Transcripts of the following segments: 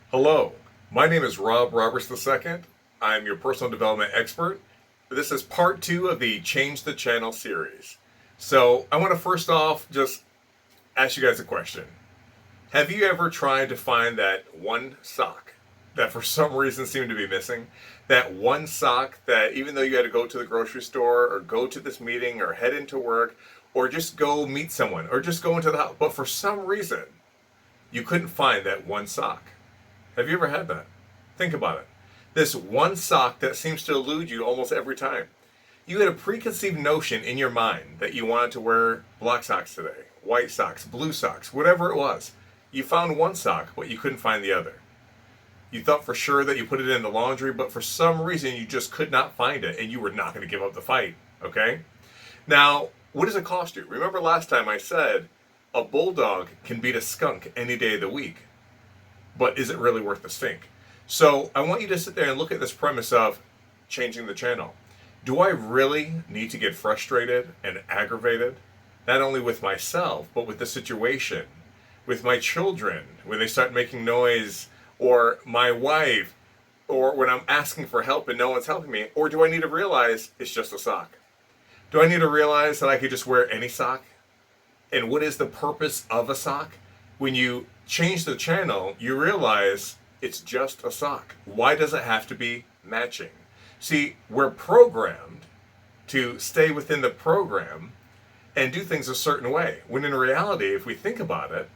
Hello, my name is Rob Roberts II. I'm your personal development expert. This is part two of the Change the Channel series. So, I want to first off just ask you guys a question. Have you ever tried to find that one sock that for some reason seemed to be missing? That one sock that even though you had to go to the grocery store or go to this meeting or head into work or just go meet someone or just go into the house, but for some reason you couldn't find that one sock? Have you ever had that? Think about it. This one sock that seems to elude you almost every time. You had a preconceived notion in your mind that you wanted to wear black socks today, white socks, blue socks, whatever it was. You found one sock, but you couldn't find the other. You thought for sure that you put it in the laundry, but for some reason you just could not find it, and you were not going to give up the fight, okay? Now, what does it cost you? Remember last time I said a bulldog can beat a skunk any day of the week, but is it really worth the stink? So I want you to sit there and look at this premise of changing the channel. Do I really need to get frustrated and aggravated? Not only with myself, but with the situation, with my children, when they start making noise, or my wife, or when I'm asking for help and no one's helping me? Or do I need to realize it's just a sock? Do I need to realize that I could just wear any sock? And what is the purpose of a sock? When you change the channel, you realize it's just a sock. Why does it have to be matching? See, we're programmed to stay within the program and do things a certain way. When in reality, if we think about it,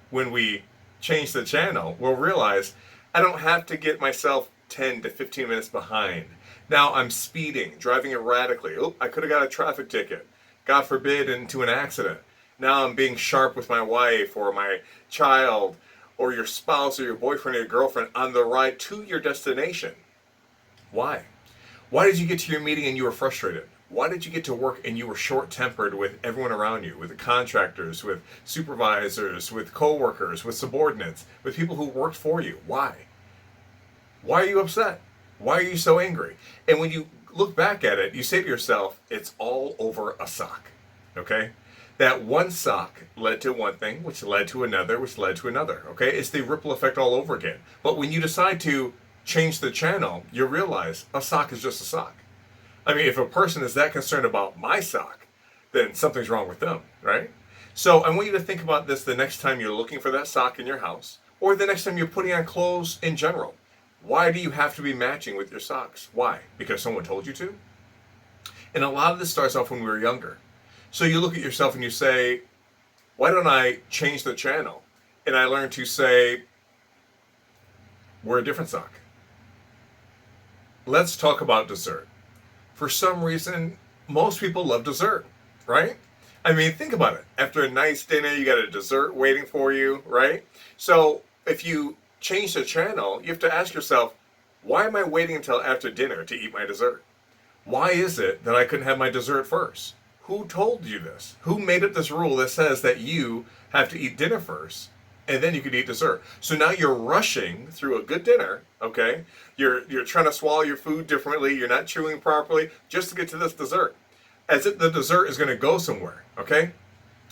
when we change the channel, we'll realize I don't have to get myself 10 to 15 minutes behind. Now I'm speeding, driving erratically. Oh, I could have got a traffic ticket. God forbid, into an accident. Now I'm being sharp with my wife or my child or your spouse or your boyfriend or your girlfriend on the ride to your destination. Why? Why did you get to your meeting and you were frustrated? Why did you get to work and you were short-tempered with everyone around you, with the contractors, with supervisors, with coworkers, with subordinates, with people who worked for you? Why? Why are you upset? Why are you so angry? And when you look back at it, you say to yourself, it's all over a sock. Okay? That one sock led to one thing, which led to another, which led to another. Okay? It's the ripple effect all over again. But when you decide to change the channel, you realize a sock is just a sock. I mean, if a person is that concerned about my sock, then something's wrong with them, right? So I want you to think about this the next time you're looking for that sock in your house, or the next time you're putting on clothes in general. Why do you have to be matching with your socks? Why? Because someone told you to? And a lot of this starts off when we were younger. So you look at yourself and you say, why don't I change the channel? And I learn to say, wear a different sock. Let's talk about dessert. For some reason, most people love dessert, right? I mean, think about it. After a nice dinner, you got a dessert waiting for you, right? So if you change the channel, you have to ask yourself, why am I waiting until after dinner to eat my dessert? Why is it that I couldn't have my dessert first? Who told you this? Who made up this rule that says that you have to eat dinner first and then you can eat dessert? So now you're rushing through a good dinner, okay? You're trying to swallow your food differently, you're not chewing properly just to get to this dessert. As if the dessert is going to go somewhere, okay?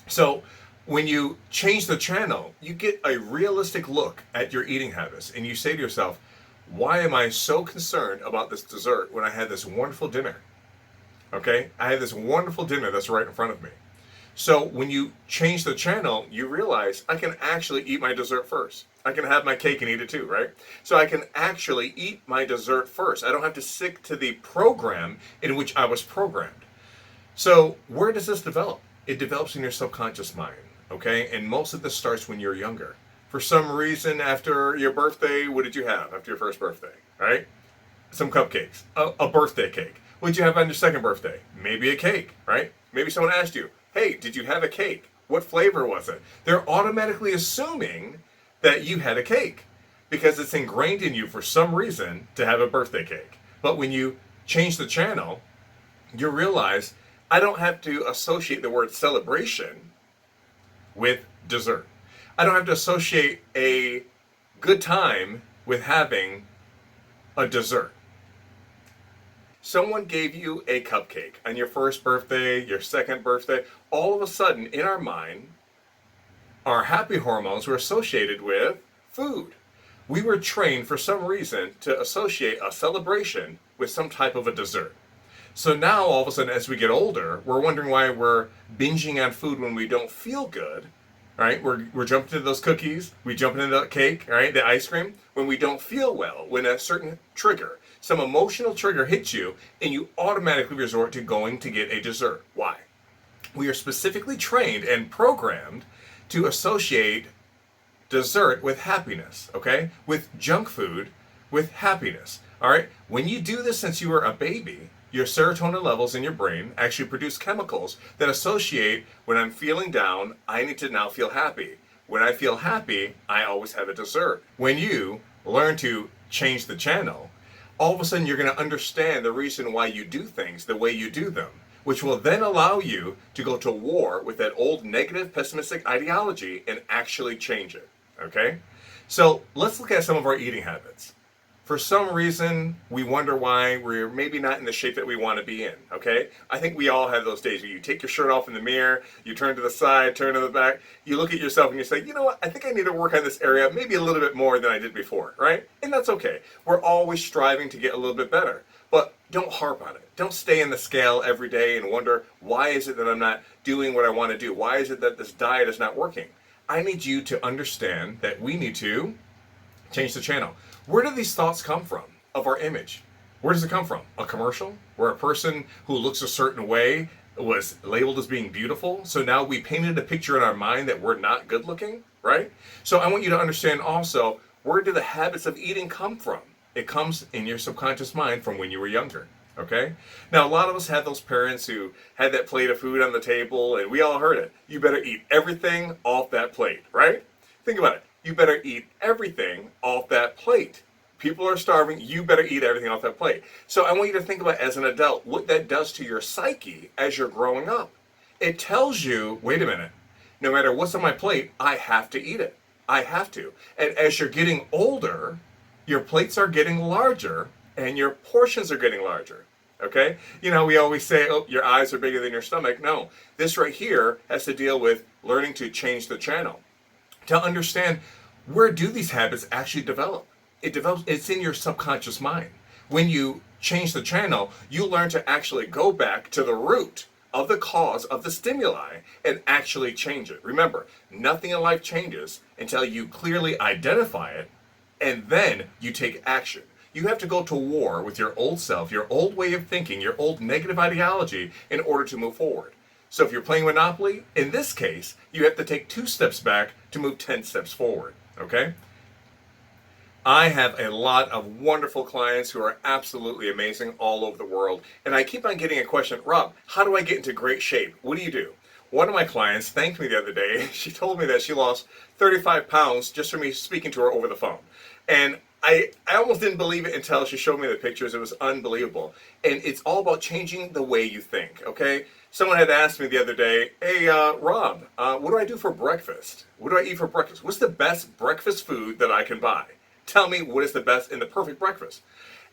So when you change the channel, you get a realistic look at your eating habits and you say to yourself, why am I so concerned about this dessert when I had this wonderful dinner? Okay? I had this wonderful dinner that's right in front of me. So when you change the channel, you realize I can actually eat my dessert first. I can have my cake and eat it too, right? So I can actually eat my dessert first. I don't have to stick to the program in which I was programmed. So where does this develop? It develops in your subconscious mind, okay? And most of this starts when you're younger. For some reason, after your birthday, what did you have after your first birthday, right? Some cupcakes, a birthday cake. What did you have on your second birthday? Maybe a cake, right? Maybe someone asked you, hey, did you have a cake? What flavor was it? They're automatically assuming that you had a cake because it's ingrained in you for some reason to have a birthday cake. But when you change the channel, you realize I don't have to associate the word celebration with dessert. I don't have to associate a good time with having a dessert. Someone gave you a cupcake on your first birthday, your second birthday. All of a sudden, in our mind, our happy hormones were associated with food. we were trained for some reason to associate a celebration with some type of a dessert. So now all of a sudden, as we get older, we're wondering why we're binging on food when we don't feel good, right? We're jumping into those cookies, we jump into the cake, right? The ice cream, when we don't feel well, when a certain trigger, some emotional trigger hits you, and you automatically resort to going to get a dessert. Why? We are specifically trained and programmed to associate dessert with happiness, okay? With junk food, with happiness, all right? When you do this since you were a baby, your serotonin levels in your brain actually produce chemicals that associate when I'm feeling down, I need to now feel happy. When I feel happy, I always have a dessert. When you learn to change the channel, all of a sudden you're going to understand the reason why you do things the way you do them, which will then allow you to go to war with that old negative pessimistic ideology and actually change it. Okay? So let's look at some of our eating habits. For some reason, we wonder why we're maybe not in the shape that we want to be in, okay? I think we all have those days where you take your shirt off in the mirror, you turn to the side, turn to the back, you look at yourself and you say, you know what, I think I need to work on this area maybe a little bit more than I did before, right? And that's okay. We're always striving to get a little bit better, but don't harp on it. Don't stay in the scale every day and wonder, why is it that I'm not doing what I want to do? Why is it that this diet is not working? I need you to understand that we need to change the channel. Where do these thoughts come from of our image? Where does it come from? A commercial where a person who looks a certain way was labeled as being beautiful, so now we painted a picture in our mind that we're not good looking, right? So I want you to understand also, where do the habits of eating come from? It comes in your subconscious mind from when you were younger, okay? Now, a lot of us had those parents who had that plate of food on the table, and we all heard it. You better eat everything off that plate, right? Think about it. You better eat everything off that plate. People are starving. You better eat everything off that plate. So I want you to think about, as an adult, what that does to your psyche as you're growing up. It tells you, wait a minute, no matter what's on my plate, I have to eat it. I have to. And as you're getting older, your plates are getting larger and your portions are getting larger. Okay? You know, we always say, oh, your eyes are bigger than your stomach. No, this right here has to deal with learning to change the channel. To understand, where do these habits actually develop? It's in your subconscious mind. When you change the channel, you learn to actually go back to the root of the cause of the stimuli and actually change it. Remember, nothing in life changes until you clearly identify it and then you take action. You have to go to war with your old self, your old way of thinking, your old negative ideology in order to move forward. So if you're playing Monopoly, in this case, you have to take 2 steps back to move 10 steps forward, okay? I have a lot of wonderful clients who are absolutely amazing all over the world, and I keep on getting a question, Rob, how do I get into great shape? What do you do? One of my clients thanked me the other day. She told me that she lost 35 pounds just from me speaking to her over the phone. And I almost didn't believe it until she showed me the pictures. It was unbelievable. And it's all about changing the way you think, okay? Someone had asked me the other day, hey, Rob, what do I do for breakfast? What do I eat for breakfast? What's the best breakfast food that I can buy? Tell me what is the best and the perfect breakfast.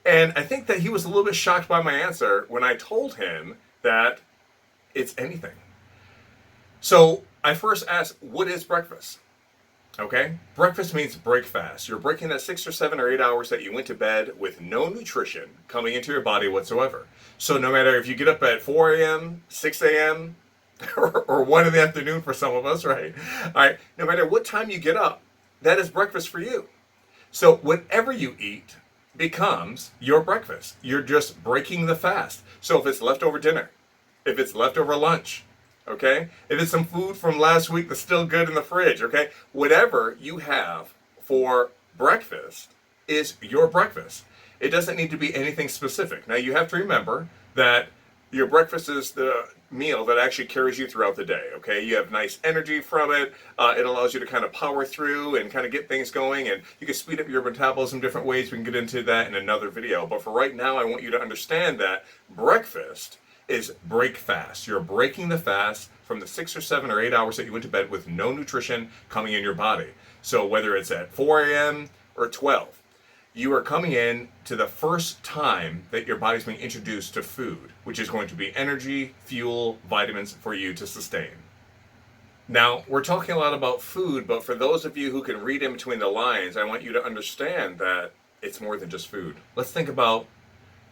And I think that he was a little bit shocked by my answer when I told him that it's anything. So I first asked, what is breakfast? Okay? Breakfast means break fast. You're breaking that 6 or 7 or 8 hours that you went to bed with no nutrition coming into your body whatsoever. So no matter if you get up at 4 a.m., 6 a.m., or 1 in the afternoon for some of us, right? All right, no matter what time you get up, that is breakfast for you. So whatever you eat becomes your breakfast. You're just breaking the fast. So if it's leftover dinner, if it's leftover lunch, okay? If it's some food from last week that's still good in the fridge, okay? Whatever you have for breakfast is your breakfast. It doesn't need to be anything specific. Now you have to remember that your breakfast is the meal that actually carries you throughout the day, okay? You have nice energy from it. It allows you to kind of power through and kind of get things going, and you can speed up your metabolism different ways. We can get into that in another video. But for right now, I want you to understand that breakfast is break fast. You're breaking the fast from the 6 or 7 or 8 hours that you went to bed with no nutrition coming in your body. So whether it's at 4 a.m. or 12, you are coming in to the first time that your body's being introduced to food, which is going to be energy, fuel, vitamins for you to sustain. Now, we're talking a lot about food, but for those of you who can read in between the lines, I want you to understand that it's more than just food. Let's think about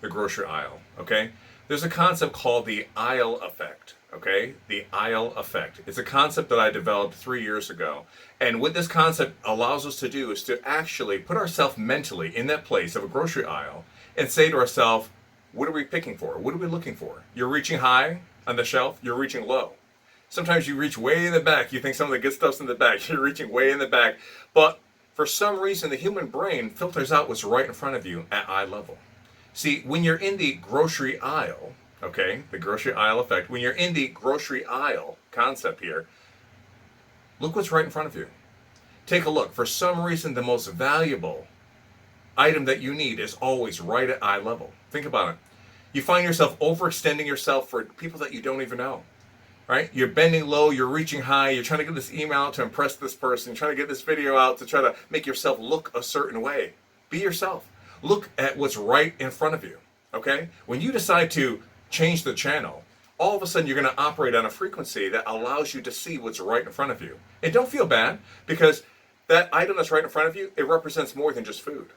the grocery aisle, okay? There's a concept called the aisle effect, okay? The aisle effect. It's a concept that I developed 3 years ago. And what this concept allows us to do is to actually put ourselves mentally in that place of a grocery aisle and say to ourselves, what are we picking for? What are we looking for? You're reaching high on the shelf, you're reaching low. Sometimes you reach way in the back. You think some of the good stuff's in the back. You're reaching way in the back. But for some reason, the human brain filters out what's right in front of you at eye level. See, when you're in the grocery aisle, okay, the grocery aisle effect, when you're in the grocery aisle concept here, look what's right in front of you. Take a look. For some reason, the most valuable item that you need is always right at eye level. Think about it. You find yourself overextending yourself for people that you don't even know. Right? You're bending low, you're reaching high, you're trying to get this email out to impress this person, you're trying to get this video out to try to make yourself look a certain way. Be yourself. Look at what's right in front of you. Okay? When you decide to change the channel, all of a sudden you're going to operate on a frequency that allows you to see what's right in front of you. And don't feel bad, because that item that's right in front of you, it represents more than just food.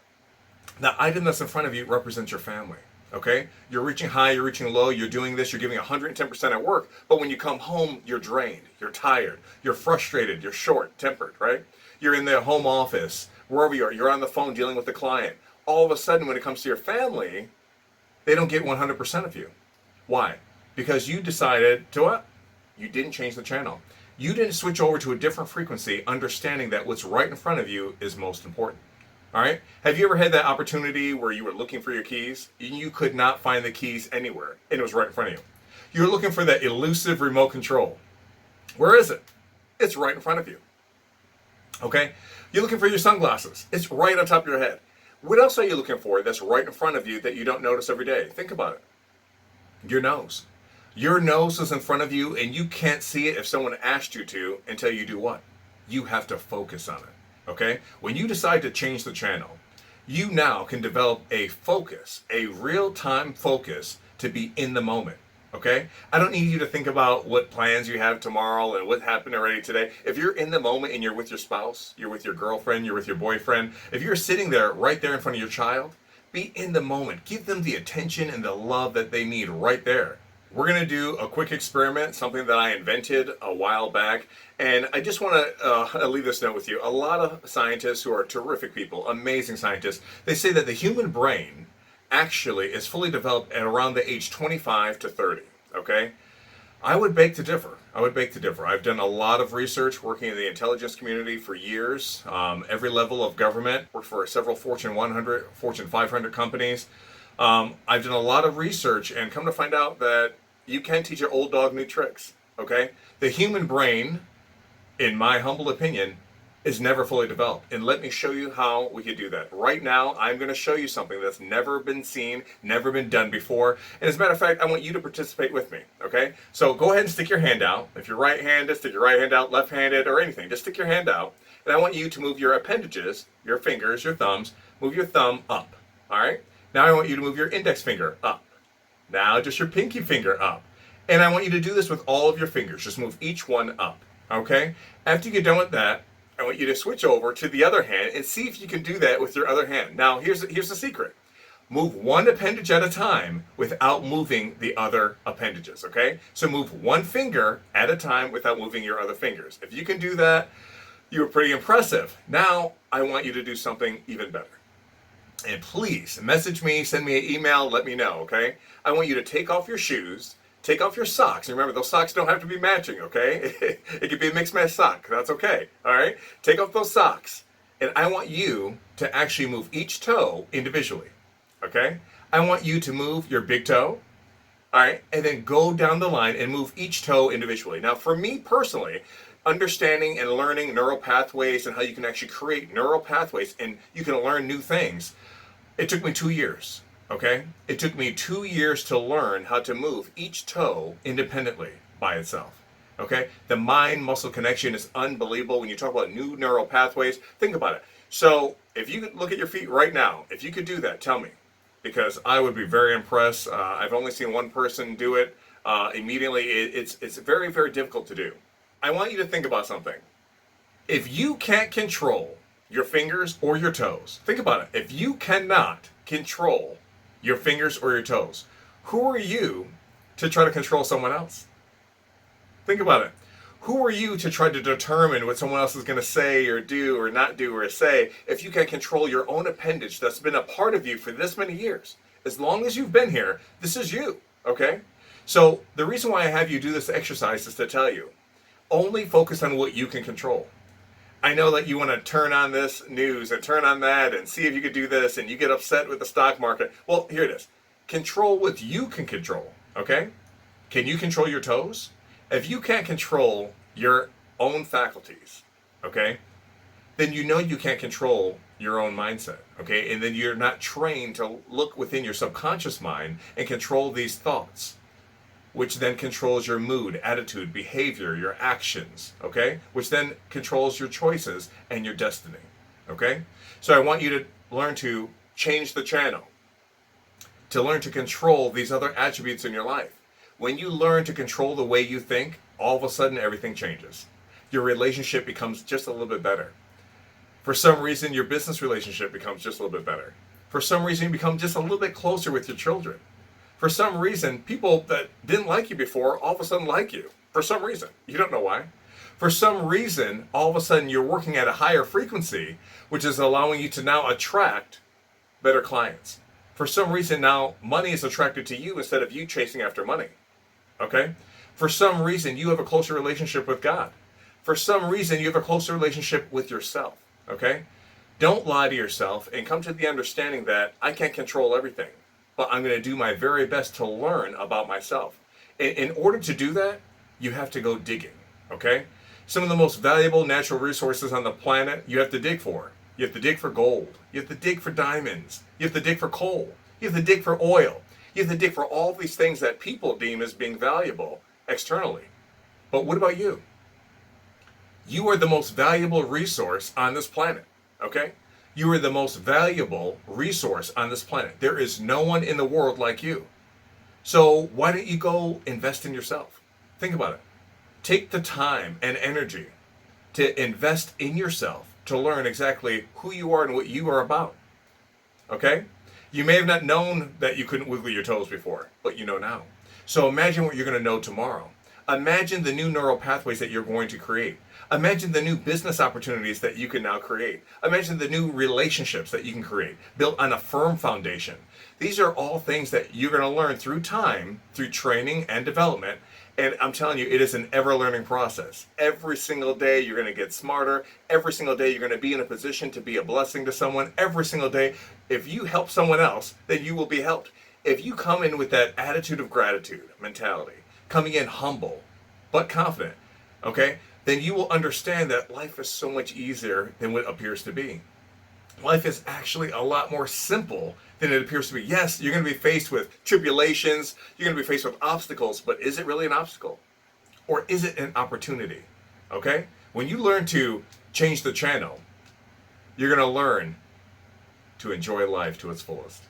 The item that's in front of you represents your family. Okay? You're reaching high, you're reaching low, you're doing this, you're giving 110% at work, but when you come home, you're drained, you're tired, you're frustrated, you're short-tempered, right? You're in the home office, wherever you are, you're on the phone dealing with the client. All of a sudden, when it comes to your family, they don't get 100% of you. Why? Because you decided to what? You didn't change the channel. You didn't switch over to a different frequency, understanding that what's right in front of you is most important. All right. Have you ever had that opportunity where you were looking for your keys and you could not find the keys anywhere and it was right in front of you? You're looking for that elusive remote control. Where is it? It's right in front of you. Okay. You're looking for your sunglasses. It's right on top of your head. What else are you looking for that's right in front of you that you don't notice every day? Think about it. Your nose. Your nose is in front of you and you can't see it if someone asked you to until you do what? You have to focus on it. Okay? When you decide to change the channel, you now can develop a focus, a real-time focus to be in the moment. Okay? I don't need you to think about what plans you have tomorrow and what happened already today. If you're in the moment and you're with your spouse, you're with your girlfriend, you're with your boyfriend, if you're sitting there right there in front of your child, be in the moment. Give them the attention and the love that they need right there. We're going to do a quick experiment, something that I invented a while back. And I just want to leave this note with you. A lot of scientists who are terrific people, amazing scientists, they say that the human brain actually is fully developed at around the age 25 to 30. Okay? I would beg to differ. I've done a lot of research working in the intelligence community for years, every level of government, worked for several Fortune 100, Fortune 500 companies. I've done a lot of research and come to find out that you can teach an old dog new tricks, okay? The human brain, in my humble opinion, is never fully developed. And let me show you how we could do that. Right now, I'm going to show you something that's never been seen, never been done before. And as a matter of fact, I want you to participate with me, okay? So go ahead and stick your hand out. If you're right-handed, stick your right hand out, left-handed, or anything. Just stick your hand out. And I want you to move your appendages, your fingers, your thumbs, move your thumb up, all right? Now I want you to move your index finger up. Now just your pinky finger up. And I want you to do this with all of your fingers. Just move each one up, okay? After you get done with that, I want you to switch over to the other hand and see if you can do that with your other hand. Now, here's the secret. Move one appendage at a time without moving the other appendages, okay? So move one finger at a time without moving your other fingers. If you can do that, you're pretty impressive. Now, I want you to do something even better. And please message me, send me an email, let me know, okay? I want you to take off your shoes, take off your socks. And remember, those socks don't have to be matching, okay? It could be a mixed match sock. That's okay, all right? Take off those socks. And I want you to actually move each toe individually, okay? I want you to move your big toe, all right? And then go down the line and move each toe individually. Now, for me personally, understanding and learning neural pathways and how you can actually create neural pathways and you can learn new things, it took me 2 years, okay? It took me 2 years to learn how to move each toe independently by itself, okay? The mind-muscle connection is unbelievable. When you talk about new neural pathways, think about it. So if you could look at your feet right now, if you could do that, tell me, because I would be very impressed. I've only seen one person do it immediately. It's very, very difficult to do. I want you to think about something. If you can't control your fingers or your toes, think about it. If you cannot control your fingers or your toes, who are you to try to control someone else? Think about it. Who are you to try to determine what someone else is going to say or do or not do or say if you can't control your own appendage that's been a part of you for this many years? As long as you've been here, this is you, okay? So the reason why I have you do this exercise is to tell you, only focus on what you can control. I know that you want to turn on this news and turn on that and see if you could do this and you get upset with the stock market. Well, here it is. Control what you can control, okay? Can you control your toes? If you can't control your own faculties, okay, then you know you can't control your own mindset, okay? And then you're not trained to look within your subconscious mind and control these thoughts, which then controls your mood, attitude, behavior, your actions, okay? Which then controls your choices and your destiny, okay? So I want you to learn to change the channel, to learn to control these other attributes in your life. When you learn to control the way you think, all of a sudden everything changes. Your relationship becomes just a little bit better. For some reason, your business relationship becomes just a little bit better. For some reason, you become just a little bit closer with your children. For some reason, people that didn't like you before all of a sudden like you. For some reason. You don't know why. For some reason, all of a sudden you're working at a higher frequency, which is allowing you to now attract better clients. For some reason, now money is attracted to you instead of you chasing after money. Okay? For some reason, you have a closer relationship with God. For some reason, you have a closer relationship with yourself. Okay? Don't lie to yourself and come to the understanding that I can't control everything, but I'm going to do my very best to learn about myself. In order to do that, you have to go digging. Okay? Some of the most valuable natural resources on the planet you have to dig for. You have to dig for gold. You have to dig for diamonds. You have to dig for coal. You have to dig for oil. You have to dig for all these things that people deem as being valuable externally. But what about you? You are the most valuable resource on this planet, okay? You are the most valuable resource on this planet. There is no one in the world like you. So why don't you go invest in yourself? Think about it. Take the time and energy to invest in yourself to learn exactly who you are and what you are about, okay? You may have not known that you couldn't wiggle your toes before, but you know now. So imagine what you're going to know tomorrow. Imagine the new neural pathways that you're going to create. Imagine the new business opportunities that you can now create. Imagine the new relationships that you can create, built on a firm foundation. These are all things that you're going to learn through time, through training and development. And I'm telling you, it is an ever-learning process. Every single day, you're going to get smarter. Every single day, you're going to be in a position to be a blessing to someone. Every single day, if you help someone else, then you will be helped. If you come in with that attitude of gratitude mentality, coming in humble but confident, okay, then you will understand that life is so much easier than what appears to be. Life is actually a lot more simple than it appears to be. Yes, you're going to be faced with tribulations, you're going to be faced with obstacles, but is it really an obstacle? Or is it an opportunity? Okay? When you learn to change the channel, you're going to learn to enjoy life to its fullest.